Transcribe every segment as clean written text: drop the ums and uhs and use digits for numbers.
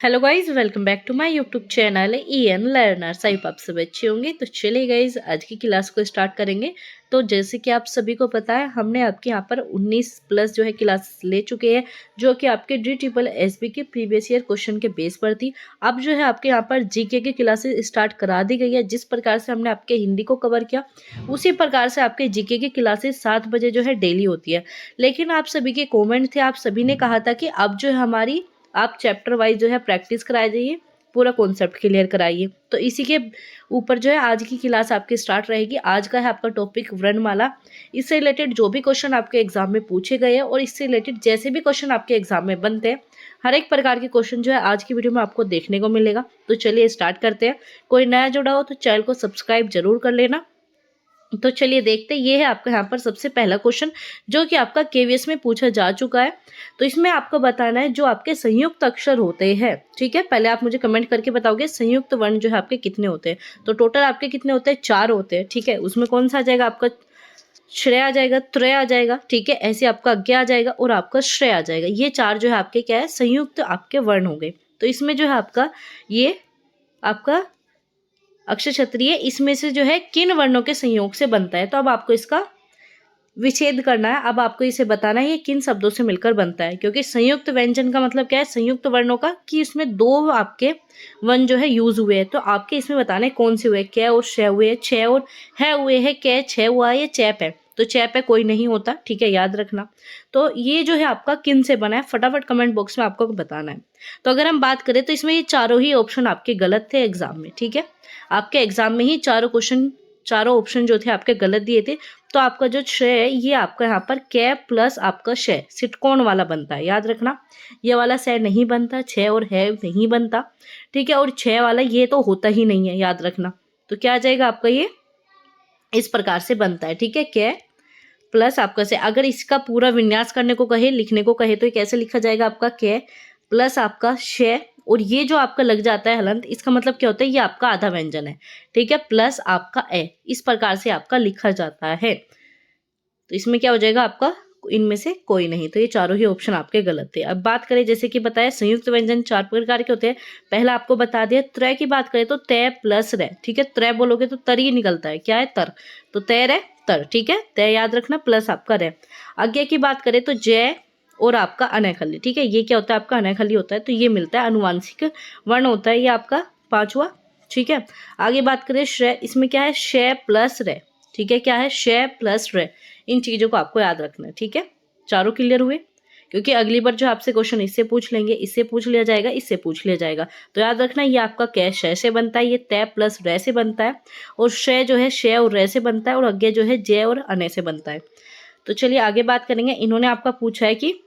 Hello guys, welcome back to my YouTube channel EN learners. I hope आप सब अच्छे होंगे। तो चलिए गाइज, आज की क्लास को स्टार्ट करेंगे। तो जैसे कि आप सभी को पता है, हमने आपके यहाँ पर 19 प्लस जो है क्लास ले चुके हैं, जो कि आपके DSSB के प्रीवियस ईयर क्वेश्चन के बेस पर थी। अब जो है आपके यहाँ पर जीके की क्लासेस स्टार्ट करा दी गई है। जिस प्रकार से हमने आपके हिंदी को कवर किया, उसी प्रकार से आपके जीके की क्लासेस 7 बजे जो है डेली होती है। लेकिन आप सभी के कॉमेंट थे, आप सभी ने कहा था कि अब जो है हमारी आप चैप्टर वाइज जो है प्रैक्टिस कराई जाइए, पूरा कॉन्सेप्ट क्लियर कराइए। तो इसी के ऊपर जो है आज की क्लास आपकी स्टार्ट रहेगी। आज का है आपका टॉपिक वर्णमाला। इससे रिलेटेड जो भी क्वेश्चन आपके एग्जाम में पूछे गए हैं और इससे रिलेटेड जैसे भी क्वेश्चन आपके एग्जाम में बनते हैं, हर एक प्रकार के क्वेश्चन जो है आज की वीडियो में आपको देखने को मिलेगा। तो चलिए स्टार्ट करते हैं। कोई नया जुड़ा हो तो चैनल को सब्सक्राइब जरूर कर लेना। तो चलिए देखते हैं। ये है आपका यहाँ पर सबसे पहला क्वेश्चन, जो कि आपका KVS में पूछा जा चुका है। तो इसमें आपको बताना है जो आपके संयुक्त अक्षर होते हैं। ठीक है, पहले आप मुझे कमेंट करके बताओगे संयुक्त वर्ण जो है आपके कितने होते हैं। तो टोटल आपके कितने होते हैं? 4 होते हैं। ठीक है, उसमें कौन सा आ जाएगा? आपका श्रेय आ जाएगा, त्रय आ जाएगा। ठीक है, ऐसे आपका ज्ञ आ जाएगा और आपका श्रेय आ जाएगा। ये 4 जो है आपके क्या है? संयुक्त आपके वर्ण हो गए। तो इसमें जो है आपका ये आपका अक्षर क्षत्रिय इसमें से जो है किन वर्णों के संयोग से बनता है। तो अब आपको इसका विच्छेद करना है। अब आपको इसे बताना है ये किन शब्दों से मिलकर बनता है, क्योंकि संयुक्त व्यंजन का मतलब क्या है? संयुक्त वर्णों का, कि इसमें 2 आपके वर्ण जो है यूज हुए हैं। तो आपके इसमें बताना है कौन से हुए। कै और श हुए, छ और है हुए हैं। कै छ हुआ है, चैप है। तो चैप है कोई नहीं होता। ठीक है, याद रखना। तो ये जो है आपका किन से बना है, फटाफट कमेंट बॉक्स में आपको बताना है। तो अगर हम बात करें तो इसमें ये चारों ही ऑप्शन आपके गलत थे एग्जाम में। ठीक है, आपके एग्जाम में ही चारों ऑप्शन जो थे आपके गलत दिए थे। तो आपका जो श्रेय है ये आपका यहाँ पर कै प्लस आपका श सिटकोण वाला बनता है। याद रखना, ये वाला स नहीं बनता, छ और है नहीं बनता। ठीक है, और छ वाला ये तो होता ही नहीं है, याद रखना। तो क्या आ जाएगा आपका? ये इस प्रकार से बनता है। ठीक है, कै प्लस आपका से। अगर इसका पूरा विन्यास करने को कहे, लिखने को कहे, तो ये कैसे लिखा जाएगा? आपका कै प्लस आपका श, और ये जो आपका लग जाता है हलंत, इसका मतलब क्या होता है? ये आपका आधा व्यंजन है। ठीक है, प्लस आपका ए, इस प्रकार से आपका लिखा जाता है। तो इसमें क्या हो जाएगा आपका? इनमें से कोई नहीं। तो ये चारों ही ऑप्शन आपके गलत थे। अब बात करें, जैसे कि बताया संयुक्त व्यंजन 4 प्रकार के होते हैं। पहला आपको बता दिया। त्रय की बात करें तो तय प्लस रे। ठीक है, त्रय बोलोगे तो तर ही निकलता है। क्या है? तर। तो तय रे तर। ठीक है, तय याद रखना, प्लस आपका रे। आज्ञा की बात करें तो जय और आपका अनैखल्य। ठीक है, ये क्या होता है? आपका अनैखल्य होता है। तो ये मिलता है, अनुवांशिक वर्ण होता है ये आपका 5वां। ठीक है, आगे बात करें श्रेय, इसमें क्या है? श प्लस रे। ठीक है, क्या है? श प्लस रे। इन चीजों को आपको याद रखना है। ठीक है, चारों क्लियर हुए? क्योंकि अगली बार जो आपसे क्वेश्चन इससे पूछ लेंगे, इससे पूछ लिया जाएगा, इससे पूछ लिया जाएगा। तो याद रखना, ये आपका कै श से बनता है, ये तय प्लस रे से बनता है, और श जो है श और रे से बनता है, और अज्ञा जो है जय और अने से बनता है। तो चलिए आगे बात करेंगे। इन्होंने आपका पूछा है कि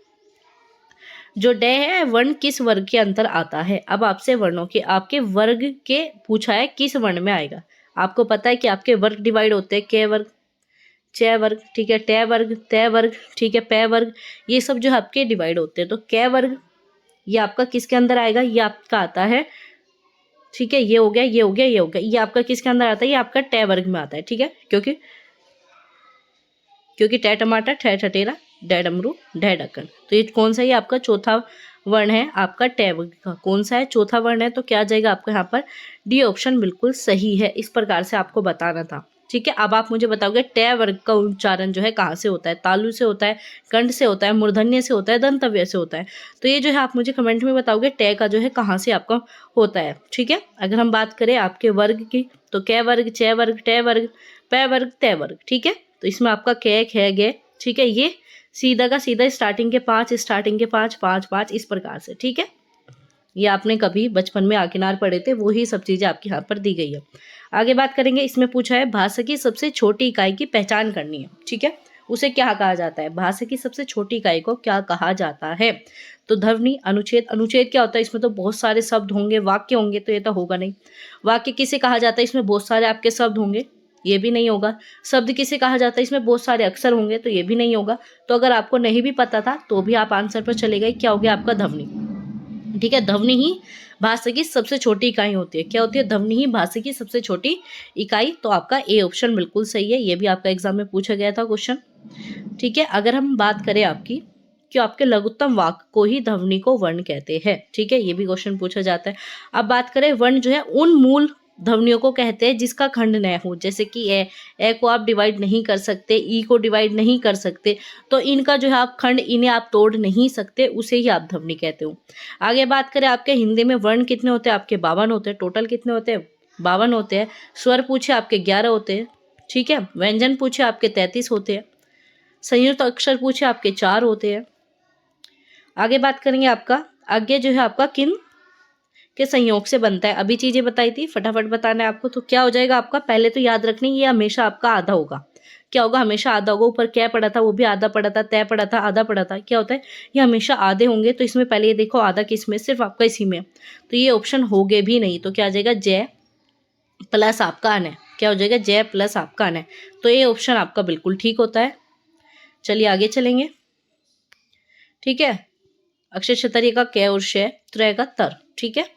जो डे है वर्ण किस वर्ग के अंतर आता है। अब आपसे वर्णों के आपके वर्ग के पूछा है, किस वर्ण में आएगा। आपको पता है कि आपके वर्ग डिवाइड होते हैं, कै वर्ग, च वर्ग, ठीक है, ट वर्ग, त वर्ग, ठीक है, पै वर्ग, ये सब जो आपके डिवाइड होते हैं। तो कै वर्ग ये आपका किसके अंदर आएगा? ये आपका आता है, ठीक है, ये हो गया, ये हो गया, ये हो गया, ये आपका किसके अंदर आता है? ये आपका ट वर्ग में आता है। ठीक है, क्योंकि ट टमाटर, ठ ठटेरा, डै डमरू, ढै ढक्कन। तो ये कौन सा? ये आपका चौथा वर्ण है आपका ट वर्ग का। कौन सा है? चौथा वर्ण है। तो क्या आ जाएगा आपका यहाँ पर? डी ऑप्शन बिल्कुल सही है। इस प्रकार से आपको बताना था। ठीक है, अब आप मुझे बताओगे ट वर्ग का उच्चारण जो है कहाँ से होता है? तालु से होता है, कंठ से होता है, मूर्धन्य से होता है, दंतव्य से होता है। तो ये जो है आप मुझे कमेंट में बताओगे ट का जो है कहाँ से आपका होता है। ठीक है, अगर हम बात करें आपके वर्ग की, तो कै वर्ग, च वर्ग, ट वर्ग, पै वर्ग, तय वर्ग। ठीक है, तो इसमें आपका कै ख गे। ठीक है, ये सीधा का सीधा स्टार्टिंग के 5, स्टार्टिंग के 5, 5, 5, इस प्रकार से। ठीक है, ये आपने कभी बचपन में आकिनार पढ़े थे, वो ही सब चीजें आपके यहाँ पर दी गई है। आगे बात करेंगे। इसमें पूछा है भाषा की सबसे छोटी इकाई की पहचान करनी है। ठीक है, उसे क्या कहा जाता है? भाषा की सबसे छोटी इकाई को क्या कहा जाता है? तो ध्वनि, अनुच्छेद। अनुच्छेद क्या होता है? इसमें तो बहुत सारे शब्द होंगे, वाक्य होंगे, तो ये तो होगा नहीं। वाक्य किसे कहा जाता है? इसमें बहुत सारे आपके शब्द होंगे, ये भी नहीं होगा। शब्द किसे कहा जाता है? इसमें बहुत सारे अक्षर होंगे, तो ये भी नहीं होगा। तो अगर आपको नहीं भी पता था तो भी आप आंसर पर चले गए। क्या हो गया आपका? ध्वनि। ठीक है, ध्वनि ही भाषा की सबसे छोटी इकाई होती है। क्या होती है? ध्वनि ही भाषा की सबसे छोटी इकाई। तो आपका ए ऑप्शन बिल्कुल सही है। ये भी आपका एग्जाम में पूछा गया था क्वेश्चन। ठीक है, अगर हम बात करें आपकी कि आपके लघुत्तम वाक्य को ही ध्वनि को वर्ण कहते हैं। ठीक है, ये भी क्वेश्चन पूछा जाता है। अब बात करें, वर्ण जो है उन मूल ध्वनियों को कहते हैं जिसका खंड न हो, जैसे कि ए को आप डिवाइड नहीं कर सकते, ई को डिवाइड नहीं कर सकते, तो इनका जो है आप खंड, इन्हें आप तोड़ नहीं सकते, उसे ही आप ध्वनि कहते हो। आगे बात करें, आपके हिंदी में वर्ण कितने होते हैं? आपके 52 होते हैं। टोटल कितने होते हैं? 52 होते हैं। स्वर पूछे आपके 11 होते हैं। ठीक है, व्यंजन पूछे आपके 33 होते हैं। संयुक्त अक्षर पूछे आपके 4 होते हैं। आगे बात करेंगे, आपका आगे जो है आपका किन के संयोग से बनता है, अभी चीजें बताई थी, फटाफट बताना है आपको। तो क्या हो जाएगा आपका? पहले तो याद रखनी, ये हमेशा आपका आधा होगा। क्या होगा? हमेशा आधा होगा। ऊपर क्या पढ़ा था? वो भी आधा पढ़ा था, तय पढ़ा था, आधा पढ़ा था। क्या होता है? ये हमेशा आधे होंगे। तो इसमें पहले ये देखो, आधा किस में? सिर्फ आपका इसी में। तो ये ऑप्शन होगे भी नहीं। तो क्या आ जाएगा? जय प्लस आपका अन है। क्या हो जाएगा? जय प्लस आपका अन है। तो ये ऑप्शन आपका बिल्कुल ठीक होता है। चलिए आगे चलेंगे। ठीक है, अक्षय क्षत्रिय का कै और शय, तो रहेगा तर। ठीक है,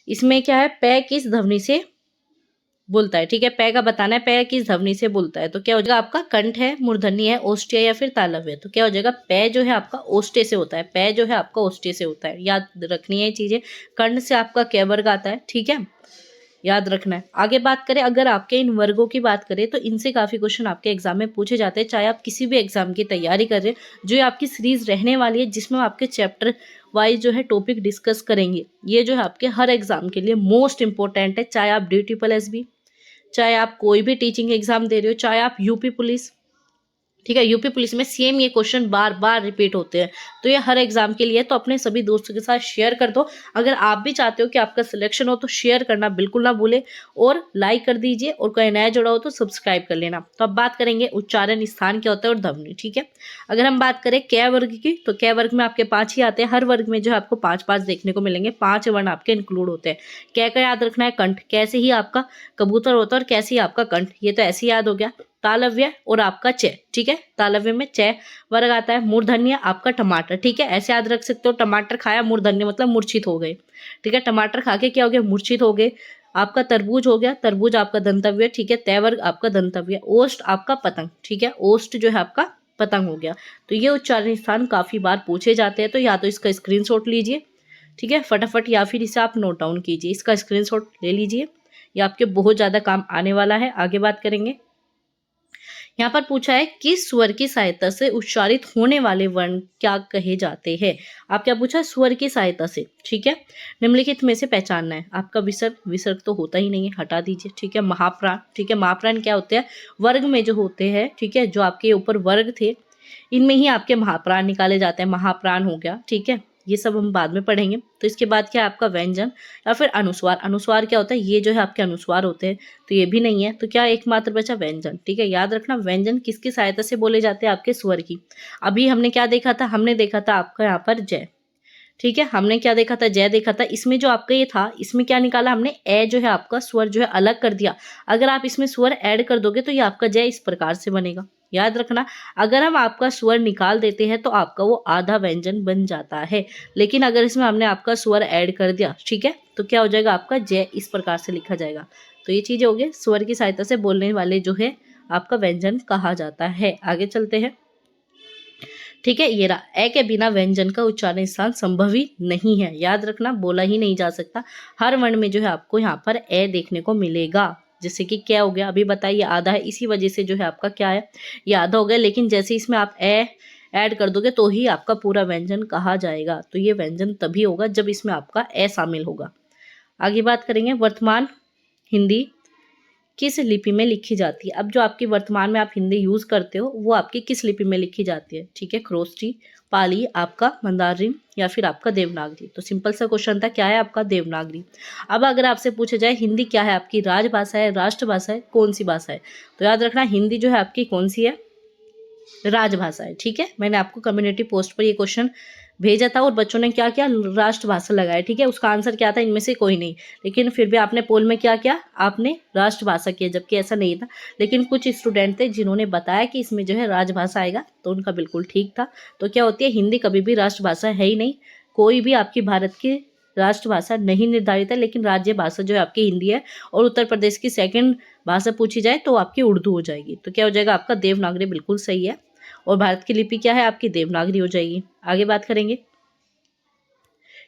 इसमें क्या है? पै किस ध्वनि से बोलता है? ठीक है, पै का बताना है, पै किस ध्वनि से बोलता है। तो क्या हो जाएगा आपका? कंठ है, मूर्धन्य है, ओष्ठ्य या फिर तालव्य है। तो क्या हो जाएगा? पै जो है आपका ओष्ठ्य से होता है। पै जो है आपका ओष्ठ्य से होता है, याद रखनी है ये चीजें। कंठ से आपका कै वर्ग आता है। ठीक है, याद रखना है। आगे बात करें, अगर आपके इन वर्गों की बात करें तो इनसे काफी क्वेश्चन आपके एग्जाम में पूछे जाते हैं, चाहे आप किसी भी एग्जाम की तैयारी कर रहे हैं। जो आपकी सीरीज रहने वाली है, जिसमें आपके चैप्टर वाइज जो है टॉपिक डिस्कस करेंगे, ये जो है आपके हर एग्जाम के लिए मोस्ट इंपॉर्टेंट है। चाहे आप DSSB, चाहे आप कोई भी टीचिंग एग्जाम दे रहे हो, चाहे आप यूपी पुलिस। ठीक है, यूपी पुलिस में सेम ये क्वेश्चन बार बार रिपीट होते हैं। तो ये हर एग्जाम के लिए। तो अपने सभी दोस्तों के साथ शेयर कर दो। अगर आप भी चाहते हो कि आपका सिलेक्शन हो तो शेयर करना बिल्कुल ना भूले, और लाइक कर दीजिए, और कोई नया जुड़ा हो तो सब्सक्राइब कर लेना। तो अब बात करेंगे उच्चारण स्थान क्या होता है और ध्वनि। ठीक है, अगर हम बात करें कै वर्ग की, तो कै वर्ग में आपके 5 ही आते हैं। हर वर्ग में जो है आपको 5-5 देखने को मिलेंगे। 5 वर्ण आपके इंक्लूड होते हैं। कै का याद रखना है कंठ, कैसे ही आपका कबूतर होता है और कैसे ही आपका कंठ, ये तो ऐसे याद हो गया। तालव्य और आपका च। ठीक है, तालव्य में च वर्ग आता है। मूर्धन्य आपका टमाटर। ठीक है, ऐसे याद रख सकते हो, टमाटर खाया, मूर्धन्य मतलब मूर्छित हो गए। ठीक है, टमाटर खा के क्या हो गया? मूर्छित हो गए। आपका तरबूज हो गया, तरबूज आपका दंतव्य। ठीक है, तय वर्ग आपका दंतव्य। ओष्ठ आपका पतंग। ठीक है, ओष्ठ जो है आपका पतंग हो गया। तो ये उच्चारण स्थान काफी बार पूछे जाते हैं। तो या तो इसका स्क्रीनशॉट लीजिए, ठीक है, फटाफट, या फिर इसे आप नोट डाउन कीजिए। इसका स्क्रीनशॉट ले लीजिए, ये आपके बहुत ज्यादा काम आने वाला है। आगे बात करेंगे, यहाँ पर पूछा है किस स्वर की सहायता से उच्चारित होने वाले वर्ण क्या कहे जाते हैं। आप क्या पूछा? स्वर की सहायता से। ठीक है, निम्नलिखित में से पहचानना है। आपका विसर्ग, विसर्ग तो होता ही नहीं है, हटा दीजिए। ठीक है, महाप्राण। ठीक है, महाप्राण क्या होते हैं? वर्ग में जो होते हैं। ठीक है, जो आपके ऊपर वर्ग थे, इनमें ही आपके महाप्राण निकाले जाते हैं। महाप्राण हो गया। ठीक है, ये सब हम बाद में पढ़ेंगे। तो इसके बाद क्या है आपका? व्यंजन या फिर अनुस्वार। अनुस्वार क्या होता है? ये जो है आपके अनुस्वार होते हैं, तो ये भी नहीं है। तो क्या एकमात्र बचा? व्यंजन। ठीक है, याद रखना, व्यंजन किसकी सहायता से बोले जाते हैं? आपके स्वर की। अभी हमने क्या देखा था? हमने देखा था आपका यहाँ पर जय। ठीक है, हमने क्या देखा था? जय देखा था। इसमें जो आपका ये था, इसमें क्या निकाला हमने? ए जो है आपका स्वर जो है अलग कर दिया। अगर आप इसमें स्वर ऐड कर दोगे तो ये आपका जय इस प्रकार से बनेगा। याद रखना, अगर हम आपका स्वर निकाल देते हैं तो आपका वो आधा व्यंजन बन जाता है। लेकिन अगर इसमें हमने आपका स्वर ऐड कर दिया, ठीक है, तो क्या हो जाएगा? आपका जय इस प्रकार से लिखा जाएगा। तो ये चीजें हो गई, स्वर की सहायता से बोलने वाले जो है आपका व्यंजन कहा जाता है। आगे चलते हैं। ठीक है, ये रहा, ए के बिना व्यंजन का उच्चारण स्थान संभव ही नहीं है। याद रखना, बोला ही नहीं जा सकता। हर वर्ण में जो है आपको यहाँ पर ए देखने को मिलेगा। जैसे कि क्या हो गया? अभी बताइए, आधा है, इसी वजह से जो है आपका क्या है? ये आधा हो गया। लेकिन जैसे इसमें आप ए ऐड कर दोगे तो ही आपका पूरा व्यंजन कहा जाएगा। तो ये व्यंजन तभी होगा जब इसमें आपका ए शामिल होगा। आगे बात करेंगे, वर्तमान हिंदी किस लिपि में लिखी जाती है। अब जो आपकी वर्तमान में आप हिंदी यूज करते हो, वो आपकी किस लिपि में लिखी जाती है। ठीक है, खरोष्टी, पाली, आपका मंदारिन या फिर आपका देवनागरी। तो सिंपल सा क्वेश्चन था, क्या है आपका? देवनागरी। अब अगर आपसे पूछा जाए हिंदी क्या है आपकी? राजभाषा है, राष्ट्रभाषा है, कौन सी भाषा है? तो याद रखना, हिंदी जो है आपकी कौन सी है? राजभाषा है। ठीक है, मैंने आपको कम्युनिटी पोस्ट पर ये क्वेश्चन भेजा था और बच्चों ने क्या किया? राष्ट्रभाषा लगाया। ठीक है, उसका आंसर क्या था? इनमें से कोई नहीं। लेकिन फिर भी आपने पोल में क्या किया? आपने राष्ट्रभाषा किया, जबकि ऐसा नहीं था। लेकिन कुछ स्टूडेंट थे जिन्होंने बताया कि इसमें जो है राजभाषा आएगा, तो उनका बिल्कुल ठीक था। तो क्या होती है? हिंदी कभी भी राष्ट्रभाषा है ही नहीं। कोई भी आपकी भारत की राष्ट्रभाषा नहीं निर्धारित है, लेकिन राज्य भाषा जो है आपकी हिंदी है। और उत्तर प्रदेश की सेकंड भाषा पूछी जाए तो आपकी उर्दू हो जाएगी। तो क्या हो जाएगा आपका? देवनागरी बिल्कुल सही है। और भारत की लिपि क्या है आपकी, देवनागरी हो जाएगी। आगे बात करेंगे,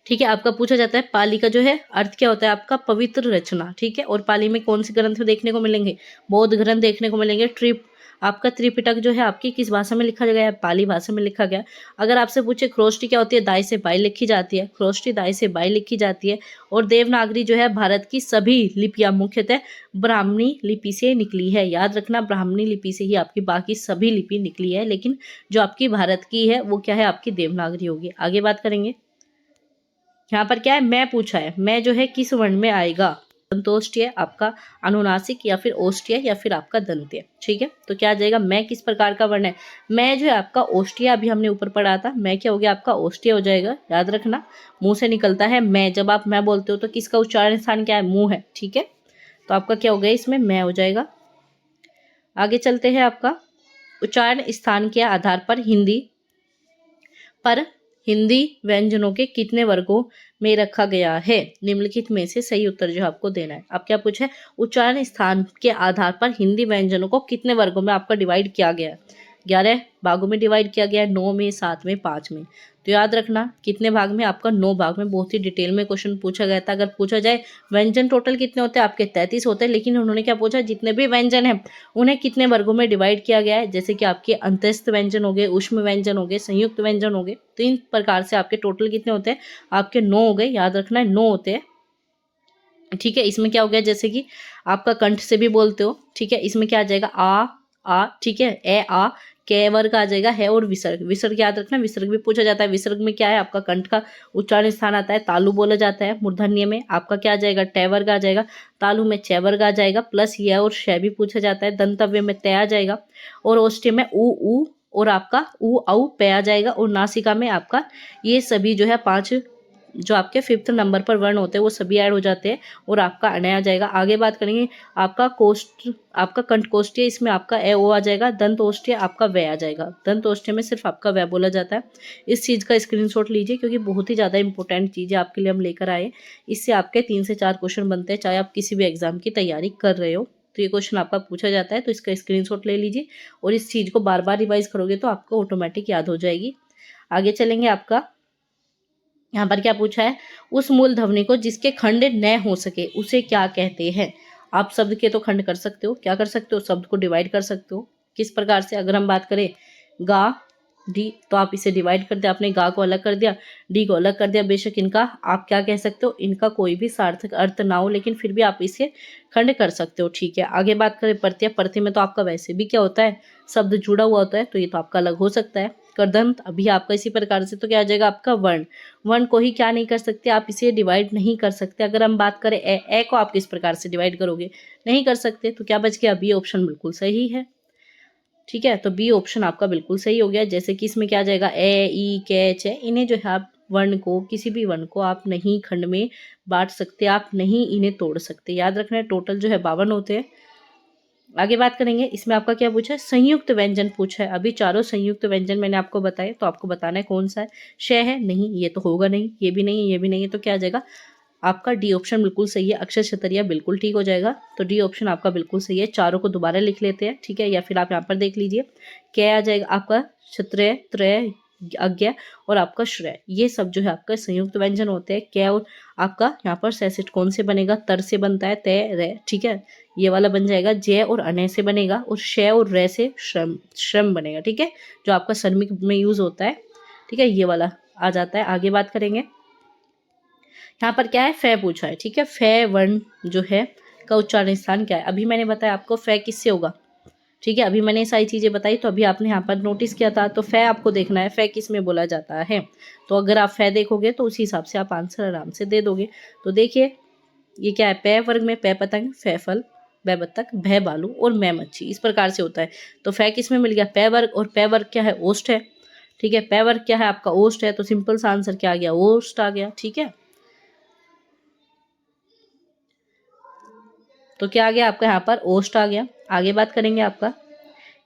ठीक है। आपका पूछा जाता है पाली का जो है अर्थ क्या होता है आपका, पवित्र रचना, ठीक है। और पाली में कौन से ग्रंथ देखने को मिलेंगे, बौद्ध ग्रंथ देखने को मिलेंगे। आपका त्रिपिटक जो है आपकी किस भाषा में लिखा गया है, पाली भाषा में लिखा गया है। अगर आपसे पूछे ख्रोष्टी क्या होती है, दाई से बाई लिखी जाती है, ख्रोष्टी दाई से बाई लिखी जाती है। और देवनागरी जो है भारत की सभी लिपियां मुख्यतः ब्राह्मणी लिपि से निकली है। याद रखना, ब्राह्मणी लिपि से ही आपकी बाकी सभी लिपि निकली है, लेकिन जो आपकी भारत की है वो क्या है आपकी, देवनागरी होगी। आगे बात करेंगे, यहाँ पर क्या है, मैं पूछा है, मैं जो है किस वर्ण में आएगा, दंतोष्ठ्य, आपका अनुनासिक, या फिर ओष्ठ्य, या फिर आपका दंत्य, ठीक है। तो क्या आ जाएगा, मैं किस प्रकार का वर्ण है, मैं जो है आपका ओष्ठ्य, अभी हमने ऊपर पढ़ा था, मैं क्या हो गया आपका ओष्ठ्य हो जाएगा। याद रखना, मुंह से निकलता है मैं, जब आप मैं बोलते हो तो किसका उच्चारण स्थान क्या है, मुंह है, ठीक है। तो आपका क्या हो गया, इसमें मैं हो जाएगा। आगे चलते हैं, आपका उच्चारण स्थान के आधार पर हिंदी व्यंजनों के कितने वर्गों में रखा गया है, निम्नलिखित में से सही उत्तर जो आपको देना है। अब क्या पूछा है, उच्चारण स्थान के आधार पर हिंदी व्यंजनों को कितने वर्गों में आपका डिवाइड किया गया है, 11 भागों में डिवाइड किया गया है, 9 में, 7 में, 5 में। तो याद रखना कितने भाग में, आपका 9 भाग में। बहुत ही डिटेल में क्वेश्चन पूछा गया था। अगर पूछा जाए व्यंजन टोटल कितने होते हैं आपके, 33 होते हैं, लेकिन उन्होंने क्या पूछा, जितने भी व्यंजन हैं उन्हें कितने वर्गों में डिवाइड किया गया है। जैसे कि आपके अंतस्थ व्यंजन हो गए, ऊष्म व्यंजन हो गए, संयुक्त व्यंजन हो गए। तो इन प्रकार से आपके टोटल कितने होते हैं आपके, 9 हो गए। याद रखना है 9 होते हैं, ठीक है। इसमें क्या हो गया, जैसे कि आपका कंठ से भी बोलते हो, ठीक है। इसमें क्या आ जाएगा, आ, ठीक है, ए आ, के वर्ग आ जाएगा, है और विसर्ग। विसर्ग याद रखना, विसर्ग भी पूछा जाता है। विसर्ग में क्या है आपका, कंठ का उच्चारण स्थान आता है, तालु बोला जाता है। मूर्धन्य में आपका क्या आ जाएगा, टे वर्ग आ जाएगा। तालु में चे वर्ग आ जाएगा, प्लस य और श भी पूछा जाता है। दंतव्य में तय आ जाएगा, और ओष्ठ्य में ऊ और आपका ऊ औ पे आ जाएगा। और नासिका में आपका ये सभी जो है 5 जो आपके 5th नंबर पर वर्ण होते हैं वो सभी ऐड हो जाते हैं, और आपका अनय आ जाएगा। आगे बात करेंगे, आपका कंठकोष्ठीय, इसमें आपका ए ओ आ जाएगा। दंतोष्ठीय आपका वे आ जाएगा। दंतोष्ठीय में सिर्फ आपका वे बोला जाता है। इस चीज़ का स्क्रीनशॉट लीजिए, क्योंकि बहुत ही ज़्यादा इंपॉर्टेंट चीज़ है आपके लिए हम लेकर आए। इससे आपके 3 से 4 क्वेश्चन बनते हैं, चाहे आप किसी भी एग्जाम की तैयारी कर रहे हो। तो ये क्वेश्चन आपका पूछा जाता है, तो इसका स्क्रीनशॉट ले लीजिए, और इस चीज़ को बार बार रिवाइज करोगे तो आपको ऑटोमेटिक याद हो जाएगी। आगे चलेंगे, आपका यहाँ पर क्या पूछा है, उस मूल ध्वनि को जिसके खंड न हो सके उसे क्या कहते हैं। आप शब्द के तो खंड कर सकते हो, क्या कर सकते हो, शब्द को डिवाइड कर सकते हो। किस प्रकार से, अगर हम बात करें गा डी, तो आप इसे डिवाइड कर दिया, आपने गा को अलग कर दिया, डी को अलग कर दिया। बेशक इनका आप क्या कह सकते हो, इनका कोई भी सार्थक अर्थ ना हो, लेकिन फिर भी आप इसे खंड कर सकते हो, ठीक है। आगे बात करें प्रत्यय, प्रत्यय में तो आपका वैसे भी क्या होता है, शब्द जुड़ा हुआ होता है, तो ये तो आपका अलग हो सकता है। करदंत अभी आपका इसी प्रकार से, तो क्या आ जाएगा आपका वर्ण। वर्ण को ही क्या नहीं कर सकते, आप इसे डिवाइड नहीं कर सकते। अगर हम बात करें ए को आप किस प्रकार से डिवाइड करोगे, नहीं कर सकते। तो क्या बच गया, बी ऑप्शन बिल्कुल सही है, ठीक है। तो बी ऑप्शन आपका बिल्कुल सही हो गया। जैसे कि इसमें क्या आ जाएगा, ए ई के च, इन्हें जो है आप वर्ण को, किसी भी वर्ण को आप नहीं खंड में बांट सकते, आप नहीं इन्हें तोड़ सकते। याद रखना है टोटल जो है 52 होते हैं। आगे बात करेंगे, इसमें आपका क्या पूछा है, संयुक्त व्यंजन पूछा है। अभी चारों संयुक्त व्यंजन मैंने आपको बताए, तो आपको बताना है कौन सा है। श है, नहीं ये तो होगा नहीं, ये भी नहीं, ये भी नहीं है, तो क्या आ जाएगा आपका डी ऑप्शन बिल्कुल सही है। अक्षर छतरिया बिल्कुल ठीक हो जाएगा, तो डी ऑप्शन आपका बिल्कुल सही है। चारों को दोबारा लिख लेते हैं, ठीक है, या फिर आप यहाँ पर देख लीजिए, क्या आ जाएगा आपका क्षत्रिय, त्रय, अज्ञा और आपका श्रेय, ये सब जो है आपका संयुक्त व्यंजन होते हैं। क्या और आपका यहाँ पर सैसिट कौन से बनेगा, तर से बनता है, तय रे, ठीक है, ये वाला बन जाएगा। जय और अनय से बनेगा, और शय और रे से श्रम बनेगा, ठीक है, जो आपका श्रमिक में यूज होता है, ठीक है, ये वाला आ जाता है। आगे बात करेंगे, यहाँ पर क्या है, फे पूछा है, ठीक है। फे वर्ण जो है का उच्चारण स्थान क्या है। अभी मैंने बताया आपको फे किससे होगा, ठीक है, अभी मैंने सारी चीज़ें बताई, तो अभी आपने यहाँ पर नोटिस किया था, तो फे आपको देखना है फे किस में बोला जाता है। तो अगर आप फे देखोगे तो उसी हिसाब से आप आंसर आराम से दे दोगे। तो देखिए ये क्या है, पे वर्ग में पे पतंग, फे फल, बै बत्तख, भय भालू और मैं मच्छी, इस प्रकार से होता है। तो फे किस में मिल गया, पे वर्ग, और पे वर्ग क्या है, ओष्ठ है, ठीक है। पे वर्ग क्या है आपका, ओष्ठ है, तो सिंपल सा आंसर क्या आ गया, ओष्ठ आ गया, ठीक है। तो क्या आ गया आपका, यहाँ पर ओष्ठ आ गया। आगे बात करेंगे, आपका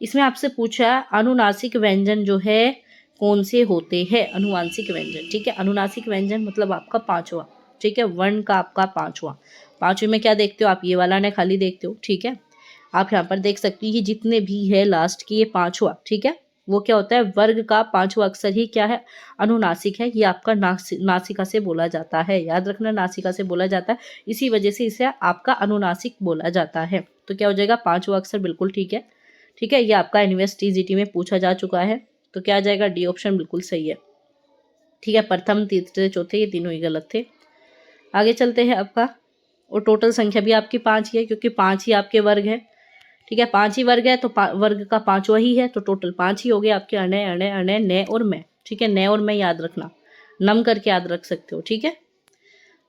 इसमें आपसे पूछा अनुनासिक व्यंजन जो है कौन से होते हैं, अनुवांशिक व्यंजन, ठीक है। अनुनासिक व्यंजन मतलब आपका 5वां, ठीक है, वर्ण का आपका 5वां। 5वें में क्या देखते हो आप, ये वाला ने खाली देखते हो, ठीक है। आप यहाँ पर देख सकते हो ये जितने भी है लास्ट की, ये 5वां, ठीक है, वो क्या होता है, वर्ग का पांचवा अक्षर ही क्या है, अनुनासिक है। ये आपका नासिका से बोला जाता है, याद रखना, नासिका से बोला जाता है, इसी वजह से इसे आपका अनुनासिक बोला जाता है। तो क्या हो जाएगा, पांचवा अक्षर बिल्कुल ठीक है। ठीक है, ये आपका एनवीएस टीजीटी में पूछा जा चुका है, तो क्या आ जाएगा, डी ऑप्शन बिल्कुल सही है। ठीक है, प्रथम तीसरे चौथे ये तीनों ही गलत थे। आगे चलते हैं आपका, और टोटल संख्या भी आपकी 5 ही है, क्योंकि 5 ही आपके वर्ग है। ठीक है, 5 ही वर्ग है, तो वर्ग का पांचवा ही है, तो टोटल 5 ही हो गए आपके, अणय अणय अणय न और मैं। ठीक है, न और मैं याद रखना, नम करके याद रख सकते हो। ठीक है,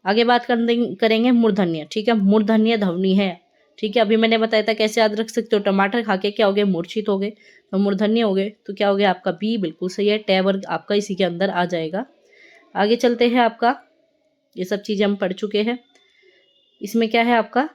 आगे बात करेंगे मूर्धन्य। ठीक है, मूर्धन्य ध्वनि है। ठीक है, अभी मैंने बताया था कैसे याद रख सकते हो, टमाटर खा के क्या हो गए, मूर्छित हो गए, तो मूर्धन्य हो गए, तो क्या हो गया आपका बी बिल्कुल सही है, ट वर्ग आपका इसी के अंदर आ जाएगा। आगे चलते हैं आपका, ये सब चीजें हम पढ़ चुके हैं। इसमें क्या है आपका,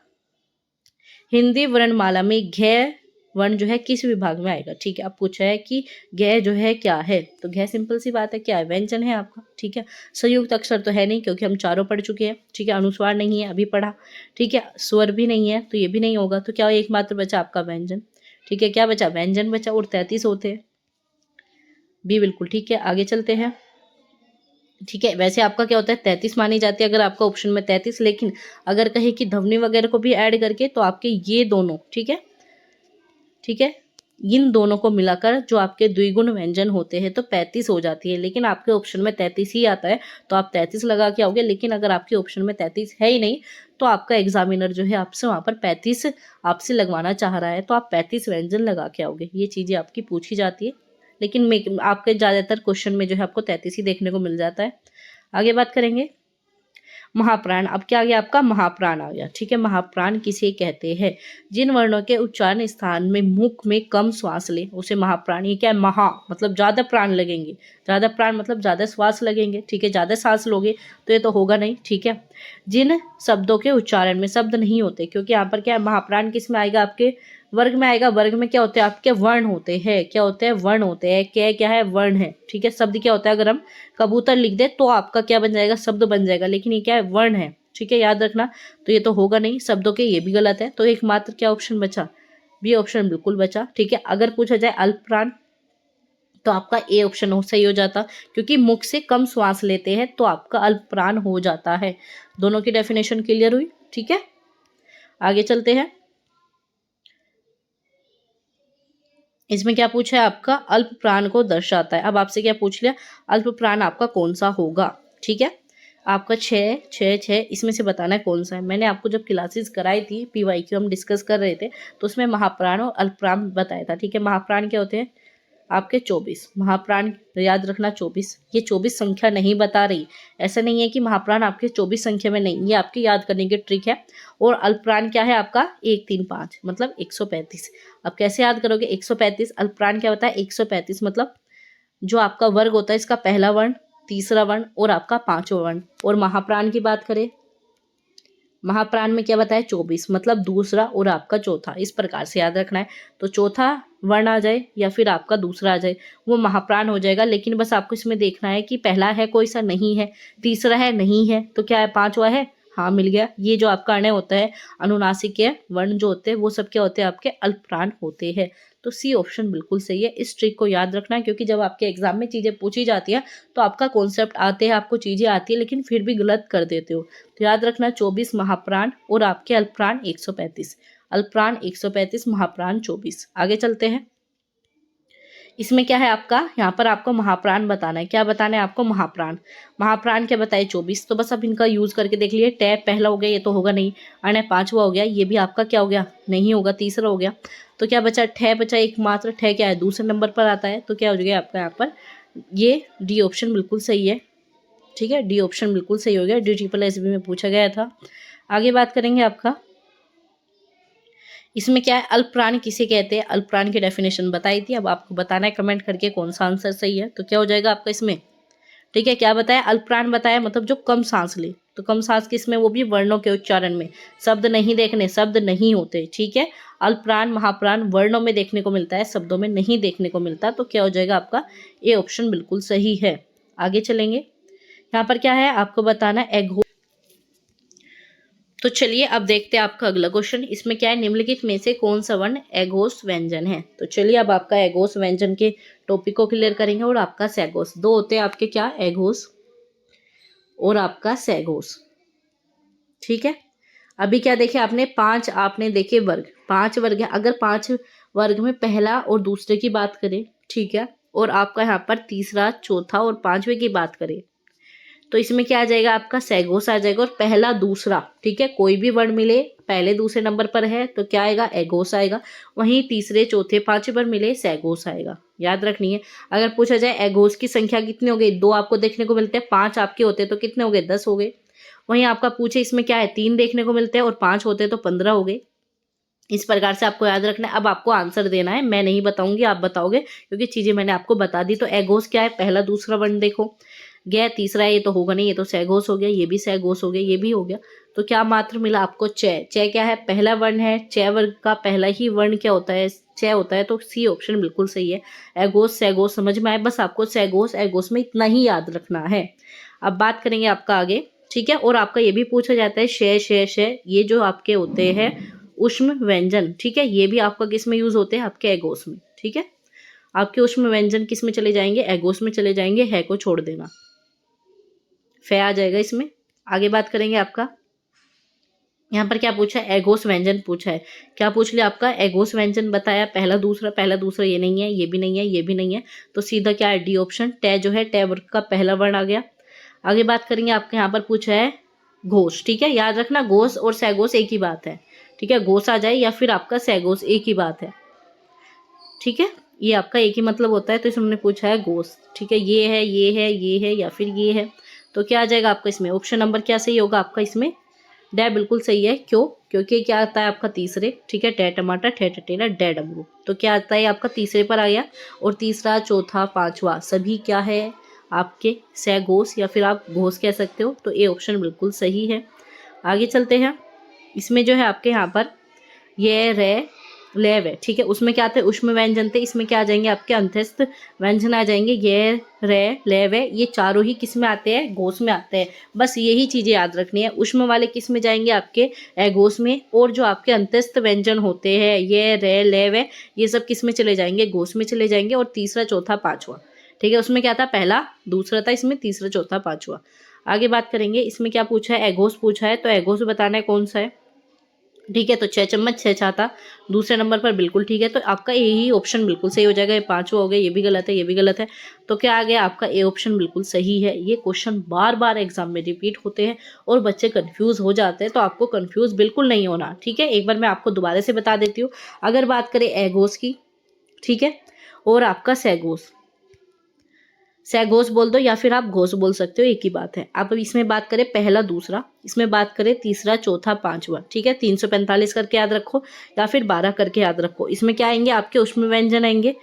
हिंदी वर्णमाला में घ वर्ण जो है किस विभाग में आएगा। ठीक है, अब पूछा है कि घ जो है क्या है, तो घ सिंपल सी बात है, क्या है, व्यंजन है आपका। ठीक है, संयुक्त अक्षर तो है नहीं, क्योंकि हम चारों पढ़ चुके हैं। ठीक है, अनुस्वार नहीं है, अभी पढ़ा। ठीक है, स्वर भी नहीं है, तो ये भी नहीं होगा, तो क्या एकमात्र बचा आपका व्यंजन। ठीक है, क्या बचा, व्यंजन बचा, और 33 होते हैं, बी बिल्कुल ठीक है। आगे चलते हैं। ठीक है, वैसे आपका क्या होता है, 33 मानी जाती है अगर आपका ऑप्शन में 33, लेकिन अगर कहे कि ध्वनि वगैरह को भी ऐड करके, तो आपके ये दोनों, ठीक है, ठीक है, इन दोनों को मिलाकर जो आपके द्विगुण व्यंजन होते हैं तो 35 हो जाती है, लेकिन आपके ऑप्शन में 33 ही आता है, तो आप 33 लगा के आओगे। लेकिन अगर आपके ऑप्शन में 33 है ही नहीं, तो आपका एग्जामिनर जो है आपसे वहाँ पर 35 आपसे लगवाना चाह रहा है, तो आप 35 व्यंजन लगा के आओगे। ये चीज़ें आपकी पूछी जाती है, लेकिन आपके ज़्यादातर क्वेश्चन में जो है आपको 33 ही देखने को मिल जाता है। आगे बात करेंगे महाप्राण। अब क्या आ गया आपका, महाप्राण आ गया। ठीक है, महाप्राण किसे कहते हैं, जिन वर्णों के उच्चारण स्थान में मुख में कम श्वास ले उसे महाप्राण। ये क्या है, महा मतलब ज्यादा प्राण लगेंगे, ज्यादा प्राण मतलब ज्यादा श्वास लगेंगे। ठीक है, ज्यादा सांस लोगे तो ये तो होगा नहीं। ठीक है, जिन शब्दों के उच्चारण में शब्द नहीं होते, क्योंकि यहाँ पर क्या है, महाप्राण किस में आएगा, आपके वर्ग में आएगा। वर्ग में क्या होते हैं आपके, वर्ण होते हैं। क्या होते हैं, वर्ण होते हैं। क्या है, वर्ण है। ठीक है, शब्द क्या होता है, अगर हम कबूतर लिख दे तो आपका क्या बन जाएगा, शब्द बन जाएगा, लेकिन ये क्या है, वर्ण है। ठीक है, याद रखना, तो ये तो होगा नहीं, शब्दों के ये भी गलत है, तो एकमात्र क्या ऑप्शन बचा, बी ऑप्शन बिल्कुल बचा। ठीक है, अगर पूछा जाए अल्प प्राण, तो आपका ए ऑप्शन सही हो जाता, क्योंकि मुख से कम श्वास लेते हैं तो आपका अल्प प्राण हो जाता है। दोनों की डेफिनेशन क्लियर हुई। ठीक है, आगे चलते हैं। इसमें क्या पूछा है आपका, अल्प प्राण को दर्शाता है। अब आपसे क्या पूछ लिया, अल्प प्राण आपका कौन सा होगा। ठीक है, आपका 6 6 6 इसमें से बताना है कौन सा है। मैंने आपको जब क्लासेस कराई थी, पीवाईक्यू हम डिस्कस कर रहे थे, तो उसमें महाप्राण और अल्प प्राण बताया था। ठीक है, महाप्राण क्या होते हैं आपके 24, महाप्राण याद रखना 24। ये 24 संख्या नहीं बता रही, ऐसा नहीं है कि महाप्राण आपके 24 संख्या में नहीं, ये आपकी याद करने की ट्रिक है। और अल्पप्राण क्या है आपका 1 3 5 मतलब 135। अब कैसे याद करोगे 135, अल्पप्राण क्या होता है 135 मतलब जो आपका वर्ग होता है, इसका पहला वर्ण, तीसरा वर्ण और आपका पांचवा वर्ण। और महाप्राण की बात करें, महाप्राण में क्या बताया 24 मतलब दूसरा और आपका चौथा, इस प्रकार से याद रखना है। तो चौथा वर्ण आ जाए या फिर आपका दूसरा आ जाए, वो महाप्राण हो जाएगा। लेकिन बस आपको इसमें देखना है कि पहला है कोई सा, नहीं है, तीसरा है, नहीं है, तो क्या है पांचवा है, हाँ मिल गया। ये जो आपका अण्य होता है, अनुनासिक वर्ण जो होते हैं वो सब क्या होते हैं आपके अल्पप्राण होते हैं। तो सी ऑप्शन बिल्कुल सही है। इस ट्रिक को याद रखना है, क्योंकि जब आपके एग्जाम में चीजें पूछी जाती है तो आपका कॉन्सेप्ट आते हैं, आपको चीजें आती है, लेकिन फिर भी गलत कर देते हो। तो याद रखना 24 महाप्राण और आपके अल्पप्राण 135, अल्पप्राण 135 महाप्राण 24। आगे चलते हैं। इसमें क्या है आपका, यहाँ पर आपको महाप्राण बताना है। क्या बताना है आपको, महाप्राण। महाप्राण क्या बताए 24, तो बस अब इनका यूज करके देख लिए। टैप पहला हो गया, ये तो होगा नहीं। अण्य पांचवा हो गया, ये भी आपका क्या हो गया, नहीं होगा, तीसरा हो गया। तो क्या बचा, ठे बचा एकमात्र। ठे क्या है, दूसरे नंबर पर आता है, तो क्या हो गया आपका यहाँ पर, ये डी ऑप्शन बिल्कुल सही है। ठीक है, डी ऑप्शन बिल्कुल सही हो गया, DSSB में पूछा गया था। आगे बात करेंगे आपका, इसमें क्या है, अल्पप्राण किसे कहते हैं, अल्पप्राण की डेफिनेशन बताई थी। अब आपको बताना है कमेंट करके कौन सा आंसर सही है। तो क्या हो जाएगा आपका इसमें, ठीक है, क्या बताया, अल्पप्राण बताया मतलब जो कम सांस ले। तो कम सांस किसमें, वो भी वर्णों के उच्चारण में, शब्द नहीं देखने, शब्द नहीं होते। ठीक है, अल्पप्राण महाप्राण वर्णों में देखने को मिलता है, शब्दों में नहीं देखने को मिलता। तो क्या हो जाएगा आपका ए ऑप्शन बिल्कुल सही है। आगे चलेंगे, यहाँ पर क्या है आपको बताना है तो चलिए अब देखते हैं आपका अगला क्वेश्चन। इसमें क्या है, निम्नलिखित में से कौन सा वर्ण एगोस व्यंजन है। तो चलिए अब आपका एगोस व्यंजन के टॉपिक को क्लियर करेंगे। और आपका सैगोस, दो होते हैं आपके क्या, एगोस और आपका सैगोस, ठीक है। अभी क्या देखे आपने, पांच आपने देखे वर्ग, पांच वर्ग है। अगर पांच वर्ग में पहला और दूसरे की बात करें, ठीक है, और आपका यहाँ पर तीसरा, चौथा और पांचवे की बात करें, तो इसमें क्या आ जाएगा, आपका सैगोस आ जाएगा। और पहला दूसरा, ठीक है, कोई भी वर्ण मिले पहले दूसरे नंबर पर है तो क्या आएगा, एगोस आएगा। वहीं तीसरे चौथे पांचवे पर मिले सैगोस आएगा। याद रखनी है। अगर पूछा जाए एगोस की संख्या कितनी हो गई, दो आपको देखने को मिलते हैं, पांच आपके होते तो कितने हो गए, 10 हो गए। वहीं आपका पूछे इसमें क्या है, तीन देखने को मिलते हैं और पांच होते तो 15 हो गए। इस प्रकार से आपको याद रखना है। अब आपको आंसर देना है, मैं नहीं बताऊंगी, आप बताओगे, क्योंकि चीजें मैंने आपको बता दी। तो एगोस क्या है, पहला दूसरा वर्ण देखो गया, तीसरा ये तो होगा नहीं, ये तो सैगोस हो गया, ये भी सैगोस हो गया, ये भी हो गया। तो क्या मात्र मिला आपको, चय। चय क्या है, पहला वर्ण है। चय वर्ग का पहला ही वर्ण क्या होता है, चय होता है। तो सी ऑप्शन बिल्कुल सही है। एगोस सैगोस समझ में आए, बस आपको सैगोस एगोस में इतना ही याद रखना है। अब बात करेंगे आपका आगे, ठीक है। और आपका ये भी पूछा जाता है शय शय शय, ये जो आपके होते हैं उष्म व्यंजन, ठीक है, ये भी आपका किस में यूज होते हैं, आपके एगोस में, ठीक है। आपके उष्म व्यंजन किस में चले जाएंगे, एगोस में चले जाएंगे। है को छोड़ देना, फे आ जाएगा इसमें। आगे बात करेंगे आपका, यहाँ पर क्या पूछा है, एगोस व्यंजन पूछा है। क्या पूछ लिया आपका, एगोस व्यंजन बताया, पहला दूसरा, पहला दूसरा ये नहीं है, ये भी नहीं है, ये भी नहीं है। तो सीधा क्या है, डी ऑप्शन, टे जो है, टे वर्ग का पहला वर्ण आ गया। आगे बात करेंगे आपके, यहाँ पर पूछा है घोष, ठीक है। याद रखना, घोष और सैगोस एक ही बात है, ठीक है। घोष आ जाए या फिर आपका सैगोस, एक ही बात है, ठीक है। ये आपका एक ही मतलब होता है। तो इसमें हमने पूछा है घोष, ठीक है। ये है, ये है, ये है या फिर ये है। तो क्या आ जाएगा आपका इसमें, ऑप्शन नंबर क्या सही होगा आपका इसमें, डे बिल्कुल सही है। क्यों, क्योंकि क्या आता है आपका तीसरे, ठीक है, टे टमाटर, ठे टटेरा, डे डमरू। तो क्या आता है आपका तीसरे पर आ गया। और तीसरा चौथा पांचवा सभी क्या है आपके सैगोस, या फिर आप घोष कह सकते हो। तो ये ऑप्शन बिल्कुल सही है। आगे चलते हैं। इसमें जो है आपके यहाँ पर ये रे लेव है, ठीक है। उसमें क्या आते हैं, उष्म व्यंजन थे। इसमें क्या आ जाएंगे आपके अंतस्थ व्यंजन आ जाएंगे। ये रे लेव है, ये चारों ही किस में आते हैं, घोष में आते हैं। बस यही चीजें याद रखनी है। उष्म वाले किस में जाएंगे, आपके घोष में। और जो आपके अंतस्थ व्यंजन होते हैं, ये रे लेव है, ये सब किस में चले जाएंगे, घोष में चले जाएंगे। और तीसरा चौथा पांचवा, ठीक है, उसमें क्या था, पहला दूसरा था, इसमें तीसरा चौथा पांचवा। आगे बात करेंगे, इसमें क्या पूछा है, एगोस पूछा है। तो एगोस बताना है कौन सा है, ठीक है। तो 6 चम्मच 6 छाता दूसरे नंबर पर बिल्कुल ठीक है। तो आपका यही ऑप्शन बिल्कुल सही हो जाएगा। ये पांचवा हो गया, ये भी गलत है, ये भी गलत है। तो क्या आ गया आपका, ए ऑप्शन बिल्कुल सही है। ये क्वेश्चन बार बार एग्जाम में रिपीट होते हैं और बच्चे कंफ्यूज हो जाते हैं। तो आपको कंफ्यूज बिल्कुल नहीं होना, ठीक है। एक बार मैं आपको दोबारा से बता देती हूँ। अगर बात करें एगोस की, ठीक है, और आपका सैगोस, सैगोस बोल दो या फिर आप घोष बोल सकते हो, एक ही बात है। आप इसमें बात करें पहला दूसरा, इसमें बात करें तीसरा चौथा पांचवा, ठीक है। 345 करके याद रखो या फिर 12 करके याद रखो। इसमें क्या आएंगे आपके उष्म व्यंजन आएंगे।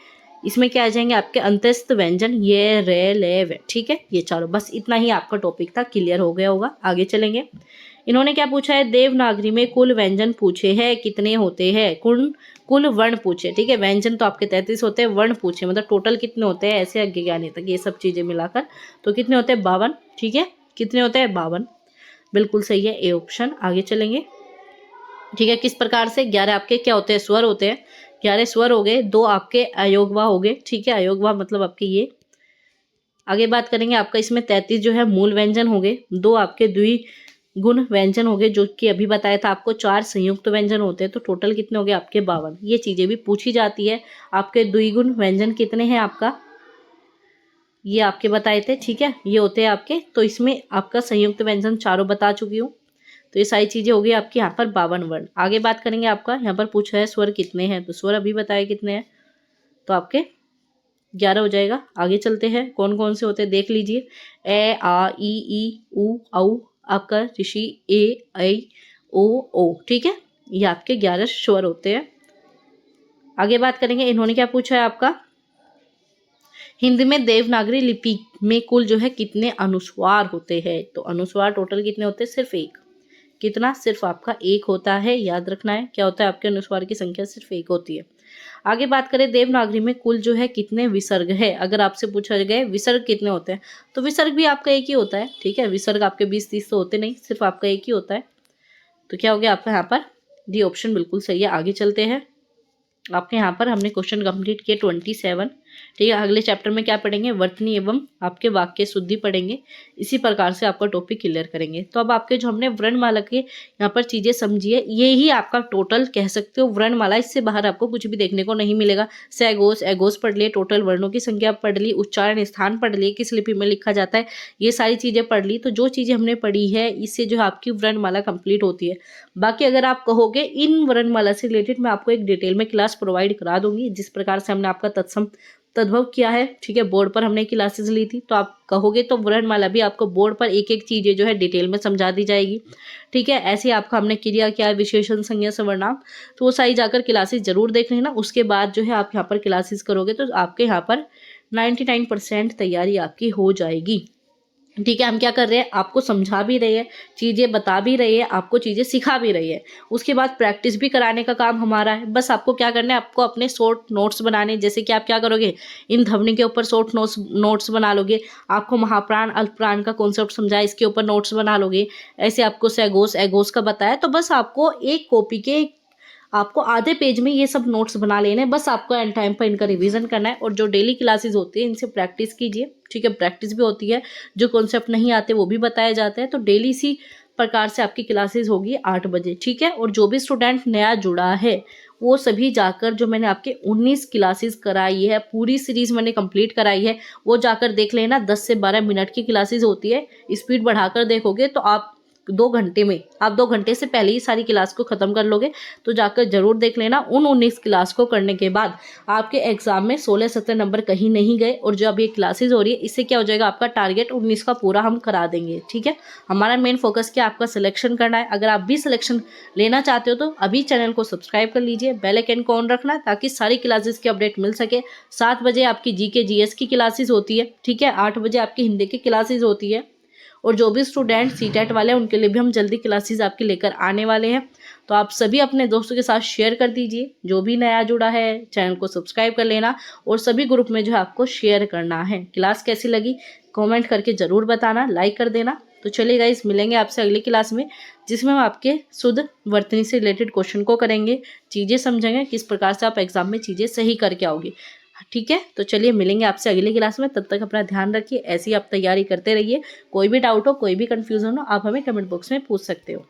इसमें क्या आ जाएंगे आपके अंतस्थ व्यंजन, ये रे ले वे, ठीक है। ये चारों, बस इतना ही आपका टॉपिक था, क्लियर हो गया होगा। आगे चलेंगे। इन्होंने क्या पूछा है, देवनागरी में कुल व्यंजन पूछे हैं कितने होते हैं, कुल वर्ण पूछे, ठीक है। व्यंजन तो आपके 33 होते हैं, वर्ण पूछे मतलब टोटल कितने होते हैं, ऐसे आगे ज्ञानी तक ये सब चीजें मिलाकर। तो कितने होते हैं, 52, ठीक है। कितने होते हैं, 52, बिल्कुल सही है, ए ऑप्शन। आगे चलेंगे, ठीक है। किस प्रकार से 11 आपके क्या होते हैं, स्वर होते हैं। 11 स्वर हो गए, 2 आपके अयोगवा हो गए, ठीक है। अयोगवा मतलब आपके ये। आगे बात करेंगे आपका इसमें 33 जो है मूल व्यंजन हो गए, 2 आपके द्विगुण व्यंजन हो गए, जो कि अभी बताया था आपको 4 संयुक्त व्यंजन होते हैं। तो टोटल कितने हो गए आपके, 52। ये चीजें भी पूछी जाती है। आपके द्विगुण व्यंजन कितने हैं आपका, ये आपके बताए थे, ठीक है। ये होते हैं आपके, तो इसमें आपका संयुक्त व्यंजन चारों बता चुकी हूँ। तो ये सारी चीजें हो गई आपके यहाँ पर 52 वर्ण। आगे बात करेंगे आपका यहाँ पर पूछा है स्वर कितने हैं, तो स्वर अभी बताए कितने हैं, तो आपके 11 हो जाएगा। आगे चलते हैं, कौन कौन से होते हैं देख लीजिए। ए आ ई उ औ अकर ऋषि ए ऐ ओ, ठीक है। ये आपके 11 स्वर होते हैं। आगे बात करेंगे, इन्होंने क्या पूछा है आपका, हिंदी में देवनागरी लिपि में कुल जो है कितने अनुस्वार होते हैं। तो अनुस्वार टोटल कितने होते हैं, सिर्फ एक। कितना, सिर्फ आपका एक होता है, याद रखना है। क्या होता है, आपके अनुस्वार की संख्या सिर्फ एक होती है। आगे बात करें, देवनागरी में कुल जो है कितने विसर्ग है। अगर आपसे पूछा गया विसर्ग कितने होते हैं, तो विसर्ग भी आपका एक ही होता है, ठीक है। विसर्ग आपके 20-30 तो होते नहीं, सिर्फ आपका एक ही होता है। तो क्या हो गया आपका यहाँ पर डी ऑप्शन बिल्कुल सही है। आगे चलते हैं। आपके यहाँ पर हमने क्वेश्चन कंप्लीट किए 27। ठीक है, अगले चैप्टर में क्या पढ़ेंगे, वर्तनी एवं आपके वाक्य शुद्धि पढ़ेंगे। इसी प्रकार से आपका टॉपिक क्लियर करेंगे। तो अब आपके जो हमने वर्णमाला के यहाँ पर चीज़ें समझी है, ये ही आपका टोटल कह सकते हो वर्णमाला। इससे बाहर आपको कुछ भी देखने को नहीं मिलेगा। सैगोस एगोस पढ़ लिए, टोटल वर्णों की संख्या पढ़ ली, उच्चारण स्थान पढ़ लिए, किस लिपि में लिखा जाता है, ये सारी चीज़ें पढ़ ली। तो जो चीज़ें हमने पढ़ी है इससे जो है आपकी वर्णमाला कंप्लीट होती है। बाकी अगर आप कहोगे इन वर्णमाला से रिलेटेड मैं आपको एक डिटेल में क्लास प्रोवाइड करा दूंगी, जिस प्रकार से हमने आपका तद्भव किया है। ठीक है, बोर्ड पर हमने क्लासेस ली थी, तो आप कहोगे तो वर्णमाला भी आपको बोर्ड पर एक एक चीजें जो है डिटेल में समझा दी जाएगी। ठीक है, ऐसे आपका हमने क्रिया क्या है, विशेषण संज्ञा सर्वनाम, तो वो सारी जाकर क्लासेस जरूर देख लेना। उसके बाद जो है आप यहाँ पर क्लासेस करोगे तो आपके यहाँ पर 99% तैयारी आपकी हो जाएगी। ठीक है, हम क्या कर रहे हैं, आपको समझा भी रहे हैं, चीज़ें बता भी रहे हैं, आपको चीज़ें सिखा भी रही है। उसके बाद प्रैक्टिस भी कराने का काम हमारा है। बस आपको क्या करना है, आपको अपने शॉर्ट नोट्स बनाने। जैसे कि आप क्या करोगे, इन ध्वनि के ऊपर शॉर्ट नोट्स बना लोगे। आपको महाप्राण अल्पप्राण का कॉन्सेप्ट समझाया, इसके ऊपर नोट्स बना लोगे। ऐसे आपको सैगोस एगोस का बताया, तो बस आपको एक कॉपी के आपको आधे पेज में ये सब नोट्स बना लेने हैं। बस आपको एंड टाइम पर इनका रिवीजन करना है। और जो डेली क्लासेस होती है इनसे प्रैक्टिस कीजिए। ठीक है, प्रैक्टिस भी होती है, जो कॉन्सेप्ट नहीं आते वो भी बताया जाता है। तो डेली इसी प्रकार से आपकी क्लासेस होगी 8 बजे। ठीक है, और जो भी स्टूडेंट नया जुड़ा है वो सभी जाकर, जो मैंने आपके 19 क्लासेस कराई है, पूरी सीरीज मैंने कंप्लीट कराई है, वो जाकर देख लेना। 10 से 12 मिनट की क्लासेस होती है। स्पीड बढ़ाकर देखोगे तो आप 2 घंटे में, आप 2 घंटे से पहले ही सारी क्लास को ख़त्म कर लोगे। तो जाकर जरूर देख लेना। उन 19 क्लास को करने के बाद आपके एग्जाम में 16-17 नंबर कहीं नहीं गए। और जो अब ये क्लासेस हो रही है इससे क्या हो जाएगा, आपका टारगेट 19 का पूरा हम करा देंगे। ठीक है, हमारा मेन फोकस क्या, आपका सिलेक्शन करना है। अगर आप भी सिलेक्शन लेना चाहते हो तो अभी चैनल को सब्सक्राइब कर लीजिए, बेल आइकन को ऑन रखना, ताकि सारी क्लासेस की अपडेट मिल सके। 7 बजे आपकी जीके जीएस की क्लासेस होती है। ठीक है, 8 बजे आपकी हिंदी की क्लासेस होती है। और जो भी स्टूडेंट सीटेट वाले हैं उनके लिए भी हम जल्दी क्लासेस आपके लेकर आने वाले हैं। तो आप सभी अपने दोस्तों के साथ शेयर कर दीजिए। जो भी नया जुड़ा है चैनल को सब्सक्राइब कर लेना, और सभी ग्रुप में जो है आपको शेयर करना है। क्लास कैसी लगी कमेंट करके ज़रूर बताना, लाइक कर देना। तो चलिए गाइस, मिलेंगे आपसे अगली क्लास में, जिसमें हम आपके शुद्ध वर्तनी से रिलेटेड क्वेश्चन को करेंगे, चीज़ें समझेंगे, किस प्रकार से आप एग्जाम में चीज़ें सही करके आओगे। ठीक है, तो चलिए मिलेंगे आपसे अगली क्लास में। तब तक अपना ध्यान रखिए, ऐसी आप तैयारी करते रहिए। कोई भी डाउट हो, कोई भी कंफ्यूजन हो, आप हमें कमेंट बॉक्स में पूछ सकते हो।